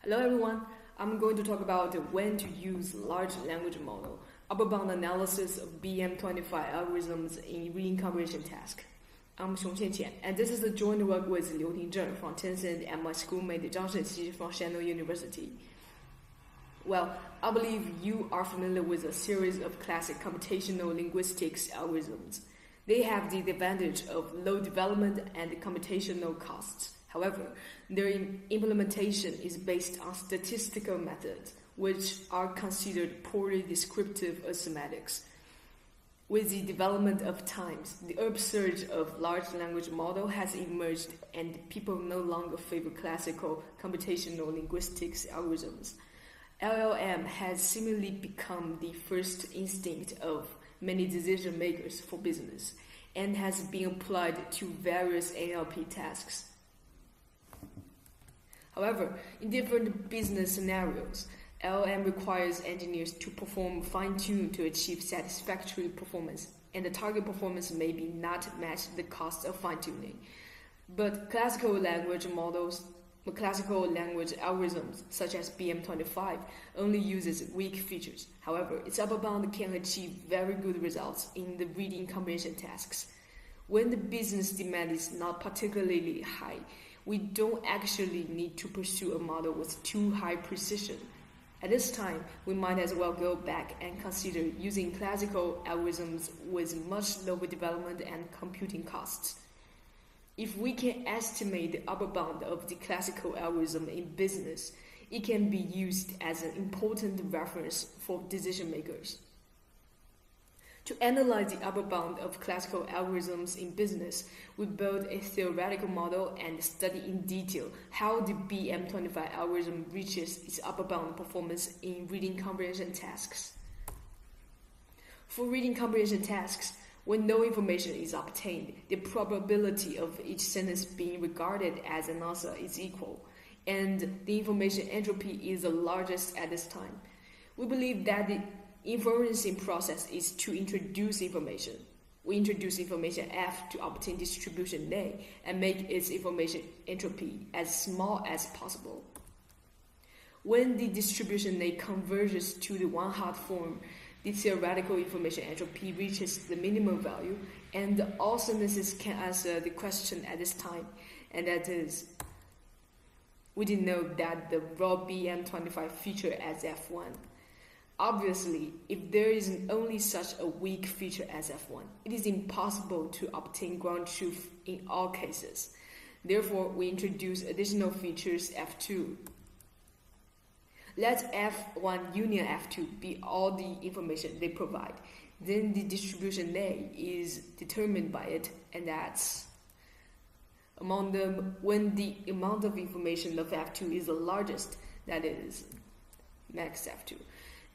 Hello everyone, I'm going to talk about when to use large language model, upper bound analysis of BM25 algorithms in reading comprehension task. I'm Xiong Qianqian, and this is a joint work with Liu Tingzhen from Tencent and my schoolmate Zhang Shenxi from Shandong University. Well, I believe you are familiar with a series of classic computational linguistics algorithms. They have the advantage of low development and computational costs. However, their implementation is based on statistical methods, which are considered poorly descriptive of semantics. With the development of times, the upsurge of large language model has emerged, and people no longer favor classical computational linguistics algorithms. LLM has seemingly become the first instinct of many decision makers for business, and has been applied to various NLP tasks. However, in different business scenarios, LLM requires engineers to perform fine-tune to achieve satisfactory performance, and the target performance may be not match the cost of fine-tuning. But classical language algorithms such as BM25 only uses weak features. However, its upper bound can achieve very good results in the reading comprehension tasks. When the business demand is not particularly high, we don't actually need to pursue a model with too high precision. At this time, we might as well go back and consider using classical algorithms with much lower development and computing costs. If we can estimate the upper bound of the classical algorithm in business, it can be used as an important reference for decision makers. To analyze the upper bound of classical algorithms in business, we build a theoretical model and study in detail how the BM25 algorithm reaches its upper bound performance in reading comprehension tasks. For reading comprehension tasks, when no information is obtained, the probability of each sentence being regarded as an answer is equal, and the information entropy is the largest at this time. We believe that the inferencing process is to introduce information. We introduce information F to obtain distribution A and make its information entropy as small as possible. When the distribution A converges to the one-hot form, the theoretical information entropy reaches the minimum value, and all sentences can answer the question at this time, and that is, we denote that the raw BM25 feature as F1. Obviously, if there is only such a weak feature as F1, it is impossible to obtain ground truth in all cases. Therefore, we introduce additional features F2. Let F1 union F2 be all the information they provide. Then the distribution A is determined by it, and that's among them when the amount of information of F2 is the largest, that is max F2.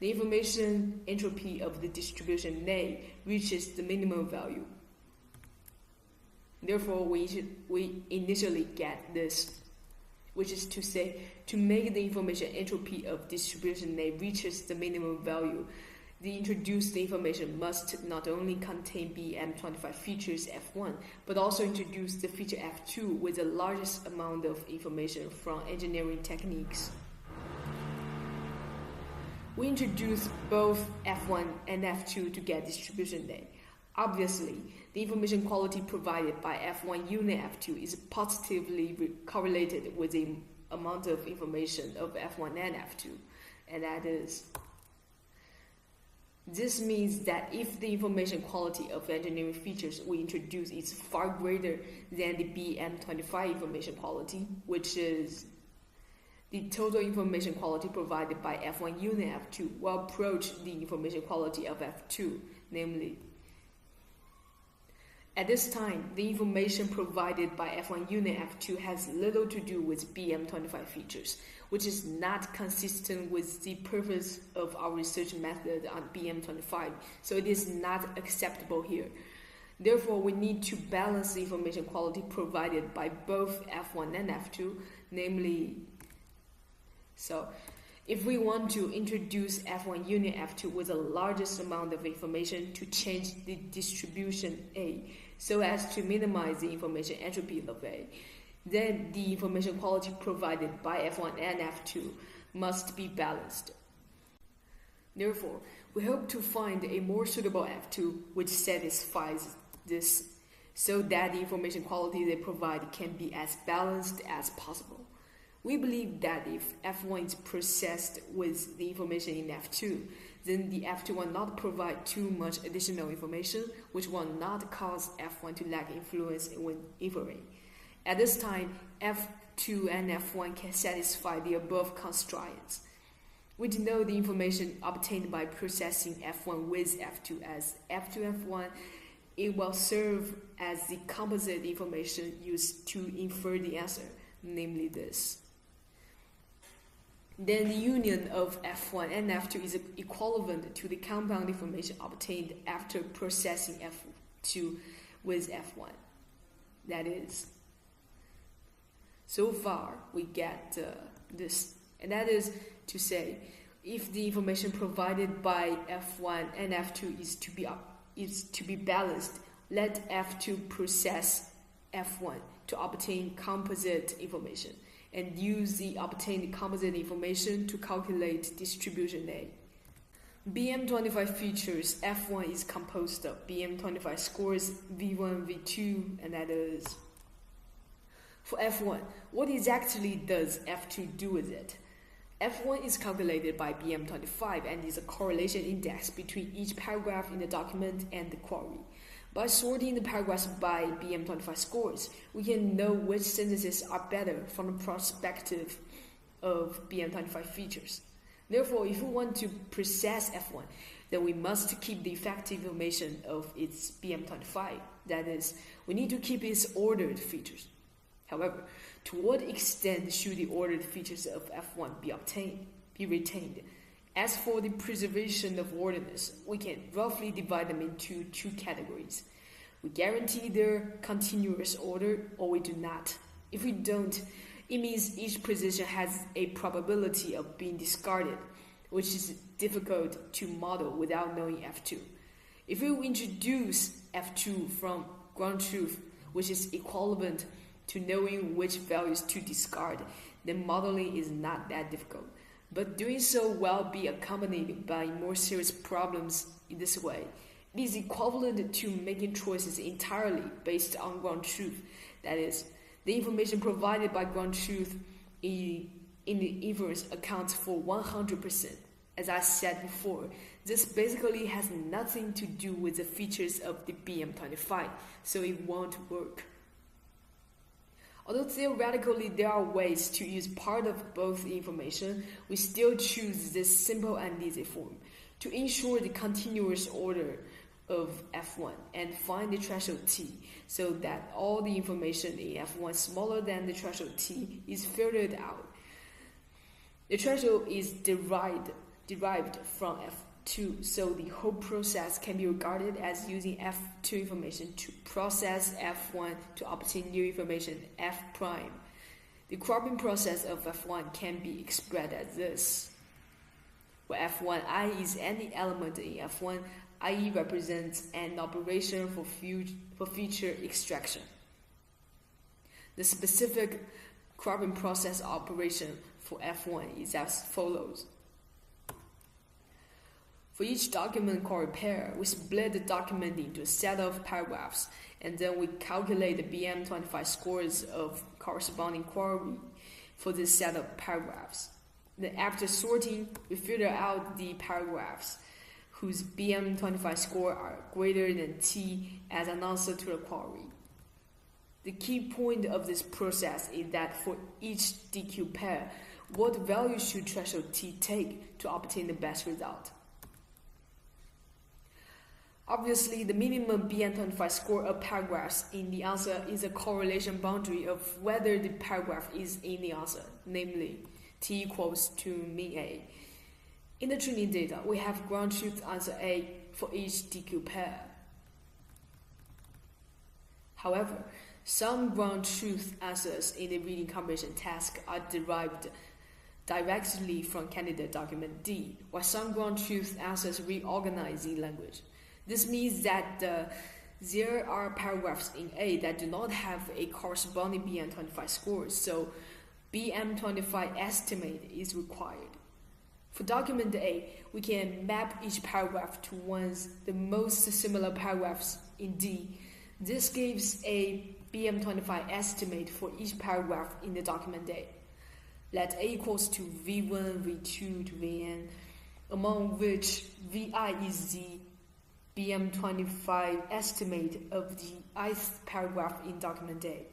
The information entropy of the distribution A reaches the minimum value. Therefore, we initially get this, which is to say, to make the information entropy of distribution A reaches the minimum value, the introduced information must not only contain BM25 features F1, but also introduce the feature F2 with the largest amount of information from engineering techniques. We introduce both F1 and F2 to get distribution A. Obviously, the information quality provided by F1 union F2 is positively correlated with the amount of information of F1 and F2, and that is, this means that if the information quality of engineering features we introduce is far greater than the BM25 information quality, which is the total information quality provided by F1 union F2 will approach the information quality of F2, namely. At this time, the information provided by F1 union F2 has little to do with BM25 features, which is not consistent with the purpose of our research method on BM25, so it is not acceptable here. Therefore, we need to balance the information quality provided by both F1 and F2, namely. So, if we want to introduce F1 union F2 with the largest amount of information to change the distribution A so as to minimize the information entropy of A, then the information quality provided by F1 and F2 must be balanced. Therefore, we hope to find a more suitable F2 which satisfies this, so that the information quality they provide can be as balanced as possible. We believe that if F1 is processed with the information in F2, then the F2 will not provide too much additional information, which will not cause F1 to lack influence when inferring. At this time, F2 and F1 can satisfy the above constraints. We denote the information obtained by processing F1 with F2 as F2F1. It will serve as the composite information used to infer the answer, namely this. Then the union of F1 and F2 is equivalent to the compound information obtained after processing F2 with F1. That is, so far we get this, and that is to say, if the information provided by F1 and F2 is to be balanced, let F2 process F1 to obtain composite information, and use the obtained composite information to calculate distribution A. BM25 features F1 is composed of BM25 scores V1, V2, and that is. For F1, what exactly does F2 do with it? F1 is calculated by BM25 and is a correlation index between each paragraph in the document and the query. By sorting the paragraphs by BM25 scores, we can know which sentences are better from the perspective of BM25 features. Therefore, if we want to process F1, then we must keep the effective information of its BM25. That is, we need to keep its ordered features. However, to what extent should the ordered features of F1 be retained? As for the preservation of orderliness, we can roughly divide them into two categories. We guarantee their continuous order, or we do not. If we don't, it means each position has a probability of being discarded, which is difficult to model without knowing F2. If we introduce F2 from ground truth, which is equivalent to knowing which values to discard, then modeling is not that difficult. But doing so will be accompanied by more serious problems in this way. It is equivalent to making choices entirely based on ground truth. That is, the information provided by ground truth in the inference accounts for 100%. As I said before, this basically has nothing to do with the features of the BM25, so it won't work. Although theoretically there are ways to use part of both the information, we still choose this simple and easy form to ensure the continuous order of F1 and find the threshold T, so that all the information in F1 smaller than the threshold T is filtered out. The threshold is derived from F2, so the whole process can be regarded as using F2 information to process F1 to obtain new information F prime. The cropping process of F1 can be expressed as this, where F1 I is any element in F1, IE represents an operation for feature extraction. The specific cropping process operation for F1 is as follows. For each document query pair, we split the document into a set of paragraphs, and then we calculate the BM25 scores of corresponding query for this set of paragraphs. Then after sorting, we filter out the paragraphs whose BM25 score are greater than T as an answer to the query. The key point of this process is that for each DQ pair, what value should threshold T take to obtain the best result? Obviously, the minimum BM25 score of paragraphs in the answer is a correlation boundary of whether the paragraph is in the answer, namely T equals to mean A. In the training data, we have ground truth answer A for each DQ pair. However, some ground truth answers in the reading comprehension task are derived directly from candidate document D, while some ground truth answers reorganize in language. This means that There are paragraphs in A that do not have a corresponding BM25 score, so BM25 estimate is required. For document A, we can map each paragraph to the most similar paragraphs in D. This gives a BM25 estimate for each paragraph in the document A. Let A equals to V1, V2 to Vn, among which Vi is the BM25 estimate of the ith paragraph in document A.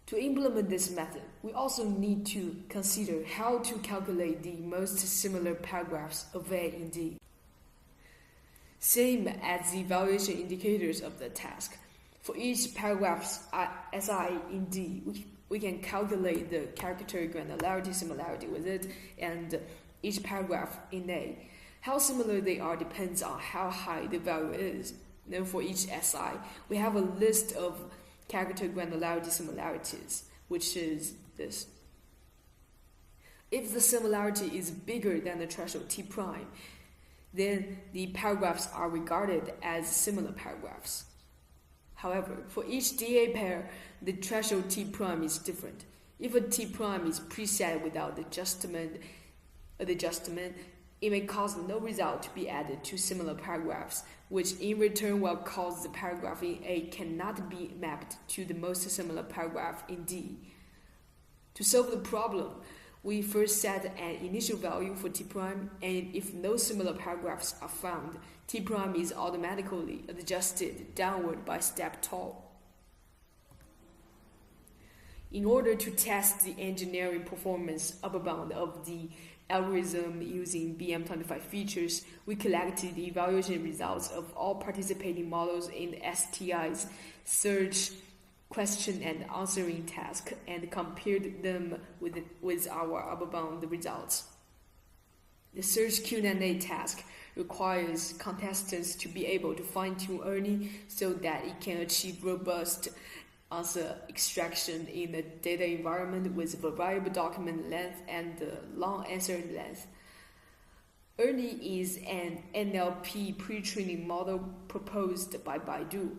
To implement this method, we also need to consider how to calculate the most similar paragraphs of A in D. Same as the evaluation indicators of the task. For each paragraph's SI in D, we can calculate the character granularity similarity with it and each paragraph in A. How similar they are depends on how high the value is. Then for each SI, we have a list of character granularity similarities, which is this. If the similarity is bigger than the threshold T prime, then the paragraphs are regarded as similar paragraphs. However, for each DA pair, the threshold T prime is different. If a T prime is preset without adjustment, it may cause no result to be added to similar paragraphs, which in return will cause the paragraph in A cannot be mapped to the most similar paragraph in D. To solve the problem, we first set an initial value for T prime, and if no similar paragraphs are found, T prime is automatically adjusted downward by step tau. In order to test the engineering performance upper bound of the algorithm using BM25 features, we collected the evaluation results of all participating models in the STI's search question and answering task and compared them with our upper bound results. The search Q&A task requires contestants to be able to fine-tune ERNIE so that it can achieve robust answer extraction in a data environment with variable document length and long answer length. ERNIE is an NLP pre-training model proposed by Baidu.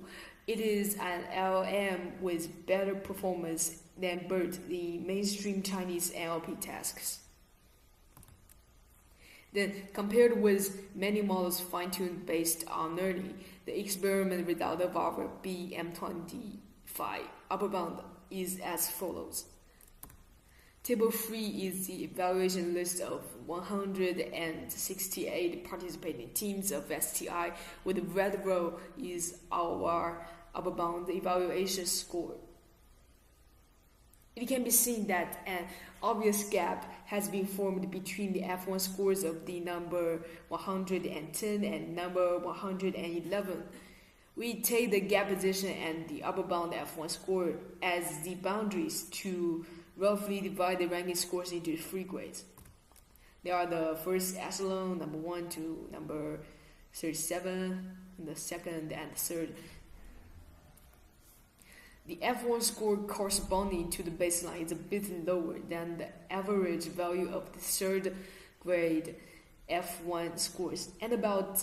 It is an LLM with better performance than BERT, the mainstream Chinese NLP tasks. Then, compared with many models fine-tuned based on ERNIE, the experiment result of our BM25 upper bound is as follows. Table 3 is the evaluation list of 168 participating teams of STI, with the red row is our upper bound evaluation score. It can be seen that an obvious gap has been formed between the F1 scores of the number 110 and number 111. We take the gap position and the upper bound F1 score as the boundaries to roughly divide the ranking scores into 3 grades. They are the first echelon, number 1 to number 37, and the second and third. The F1 score corresponding to the baseline is a bit lower than the average value of the third grade F1 scores, and about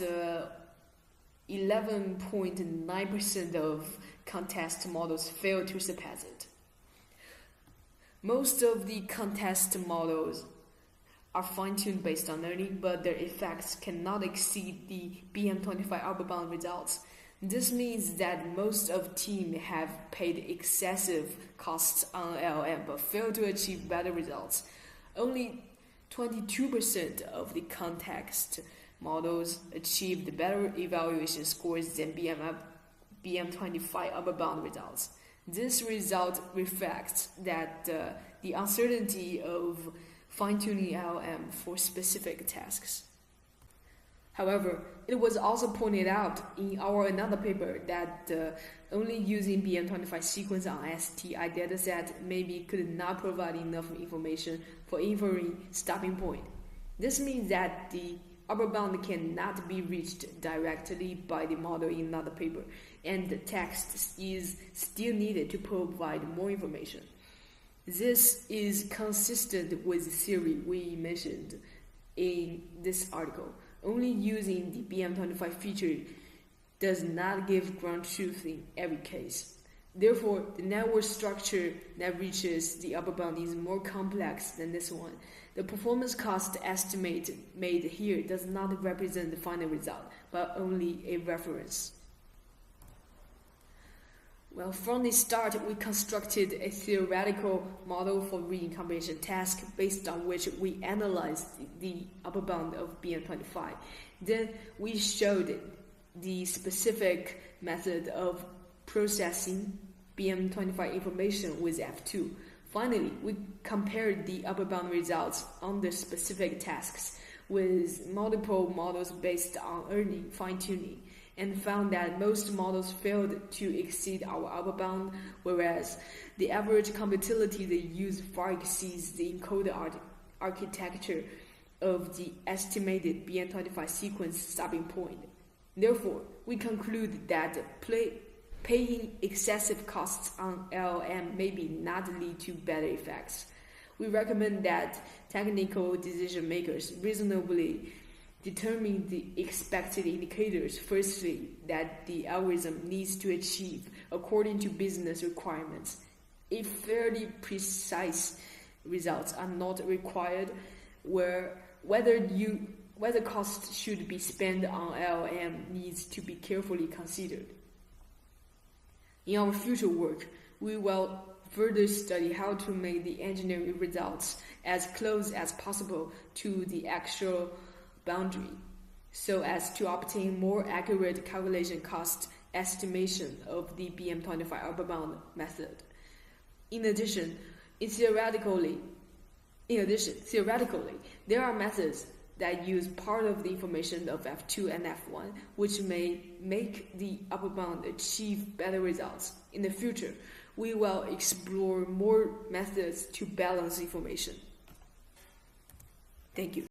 11.9% of contest models fail to surpass it. Most of the contest models are fine-tuned based on ERNIE, but their effects cannot exceed the BM25 upper bound results. This means that most of teams have paid excessive costs on LLM but failed to achieve better results. Only 22% of the context models achieved better evaluation scores than BM25 upper bound results. This result reflects that the uncertainty of fine-tuning LLM for specific tasks. However, it was also pointed out in our another paper that only using BM25 sequence on STI dataset maybe could not provide enough information for inferring stopping point. This means that the upper bound cannot be reached directly by the model in another paper, and the text is still needed to provide more information. This is consistent with the theory we mentioned in this article. Only using the BM25 feature does not give ground truth in every case. Therefore, the network structure that reaches the upper bound is more complex than this one. The performance cost estimate made here does not represent the final result, but only a reference. Well, from the start, we constructed a theoretical model for reading comprehension task based on which we analyzed the upper bound of BM25. Then we showed the specific method of processing BM25 information with F2. Finally, we compared the upper bound results on the specific tasks with multiple models based on earning fine-tuning, and found that most models failed to exceed our upper bound, whereas the average compatibility they use far exceeds the encoded architecture of the estimated BM25 sequence stopping point. Therefore, we conclude that paying excessive costs on LLM may not lead to better effects. We recommend that technical decision makers reasonably determine the expected indicators, firstly, that the algorithm needs to achieve according to business requirements. If fairly precise results are not required, whether costs should be spent on LLM needs to be carefully considered. In our future work, we will further study how to make the engineering results as close as possible to the actual boundary, so as to obtain more accurate calculation cost estimation of the BM25 upper bound method. In addition, theoretically, there are methods that use part of the information of F2 and F1, which may make the upper bound achieve better results. In the future, we will explore more methods to balance information. Thank you.